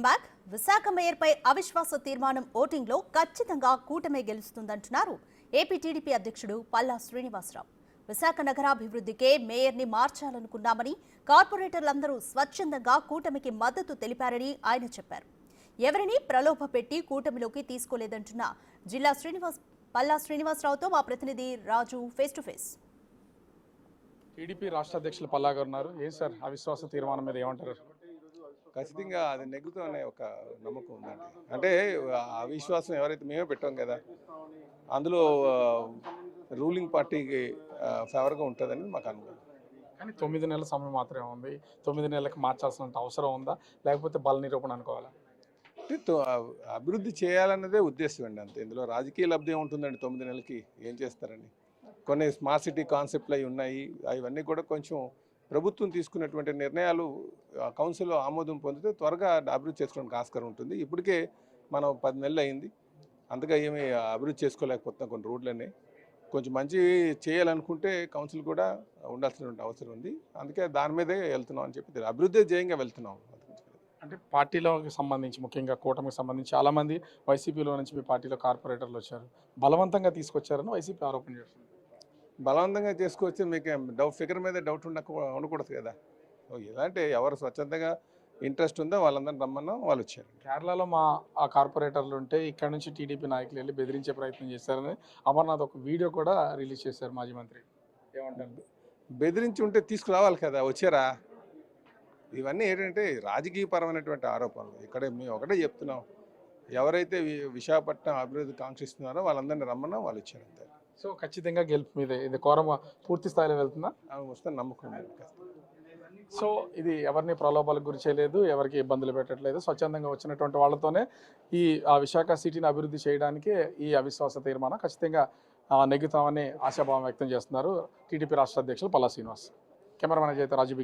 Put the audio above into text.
Back Visakha మేయర్పై అవిశ్వాస తీర్మానం ఓటింగ్లో ఖచ్చితంగా కూటమి గెలుస్తుందంటున్నారు ఏపీ టీడీపీ అధ్యక్షుడు పల్లా శ్రీనివాసరావు. విశాఖ నగరాభివృద్ధికే మేయర్ని మార్చాలనుకున్నామని, కార్పొరేటర్లందరూ స్వచ్ఛందంగా కూటమికి మద్దతు తెలిపారని ఆయన చెప్పారు. ఎవరిని ప్రలోభపెట్టి కూటమిలోకి తీసుకోలేదంటున్న పల్లా శ్రీనివాసరావుతో మా ప్రతినిధి రాజు ఫేస్ టు ఫేస్. టీడీపీ రాష్ట్ర అధ్యక్షులు పల్లా గారు ఉన్నారు. ఏం సార్ అవిశ్వాస తీర్మానం మీద ఏమంటారు? ఖచ్చితంగా అది నెగ్గుతాం అనే ఒక నమ్మకం ఉందండి. అంటే అవిశ్వాసం ఎవరైతే మేమే పెట్టాం కదా, అందులో రూలింగ్ పార్టీకి ఫేవర్గా ఉంటుందని మాకు అనుభవం. కానీ 9 నెలల సమయం మాత్రమే ఉంది. 9 నెలలకు మార్చాల్సిన అవసరం ఉందా, లేకపోతే బల నిరూపణ అనుకోవాలా? అంటే అభివృద్ధి చేయాలన్నదే ఉద్దేశం అండి, అంతే. ఇందులో రాజకీయ లబ్ధి ఉంటుందండి. 9 నెలలకి ఏం చేస్తారండి? కొన్ని స్మార్ట్ సిటీ కాన్సెప్ట్లు అవి ఉన్నాయి. అవన్నీ కూడా కొంచెం ప్రభుత్వం తీసుకున్నటువంటి నిర్ణయాలు కౌన్సిల్లో ఆమోదం పొందితే త్వరగా అభివృద్ధి చేసుకోవడానికి ఆస్కారం ఉంటుంది. ఇప్పటికే మనం 10 నెలలు అయింది, అంతగా ఏమీ అభివృద్ధి చేసుకోలేకపోతున్నాం. కొన్ని రోడ్లన్నీ కొంచెం మంచి చేయాలనుకుంటే కౌన్సిల్ కూడా ఉండాల్సినటువంటి అవసరం ఉంది. అందుకే దాని మీదే వెళ్తున్నాం అని చెప్పి అభివృద్ధి జయంగా వెళ్తున్నాం. అంటే పార్టీలోకి సంబంధించి, ముఖ్యంగా కూటమికి సంబంధించి చాలామంది వైసీపీలో నుంచి మీ పార్టీలో కార్పొరేటర్లు వచ్చారు, బలవంతంగా తీసుకొచ్చారని వైసీపీ ఆరోపణ చేస్తుంది. బలవంతంగా చేసుకొచ్చి మీకు ఫిగర్ మీద డౌట్ ఉండకూడదు కదా. ఎలాంటి ఎవరు స్వచ్ఛందంగా ఇంట్రెస్ట్ ఉందో వాళ్ళందరినీ రమ్మన్నా వాళ్ళు వచ్చారు. కేరళలో మా ఆ కార్పొరేటర్లు ఉంటే ఇక్కడ నుంచి టీడీపీ నాయకులు వెళ్ళి బెదిరించే ప్రయత్నం చేశారని అమర్నాథ్ ఒక వీడియో కూడా రిలీజ్ చేశారు మాజీ మంత్రి. ఏమంటారు? బెదిరించి ఉంటే తీసుకురావాలి కదా, వచ్చారా? ఇవన్నీ ఏంటంటే రాజకీయపరమైనటువంటి ఆరోపణలు. ఇక్కడ మేము ఒకటే చెప్తున్నాం, ఎవరైతే విశాఖపట్నం అభివృద్ధి కాంక్షిస్తున్నారో వాళ్ళందరినీ రమ్మన్నా వాళ్ళు వచ్చారు, అంతే. సో ఖచ్చితంగా గెలుపు మీద ఇది కోరమ పూర్తి స్థాయిలో వెళ్తుందా? వస్తే నమ్మకం. సో ఇది ఎవరిని ప్రలోభాలకు గురి చేయలేదు, ఎవరికి ఇబ్బందులు పెట్టట్లేదు. స్వచ్ఛందంగా వచ్చినటువంటి వాళ్ళతోనే ఈ విశాఖ సిటీని అభివృద్ధి చేయడానికి ఈ అవిశ్వాస తీర్మానం ఖచ్చితంగా నెగ్గుతామని ఆశాభావం వ్యక్తం చేస్తున్నారు టీడీపీ రాష్ట్ర అధ్యక్షులు పల్లా శ్రీనివాస్. కెమెరామెన్ అయితే రాజు.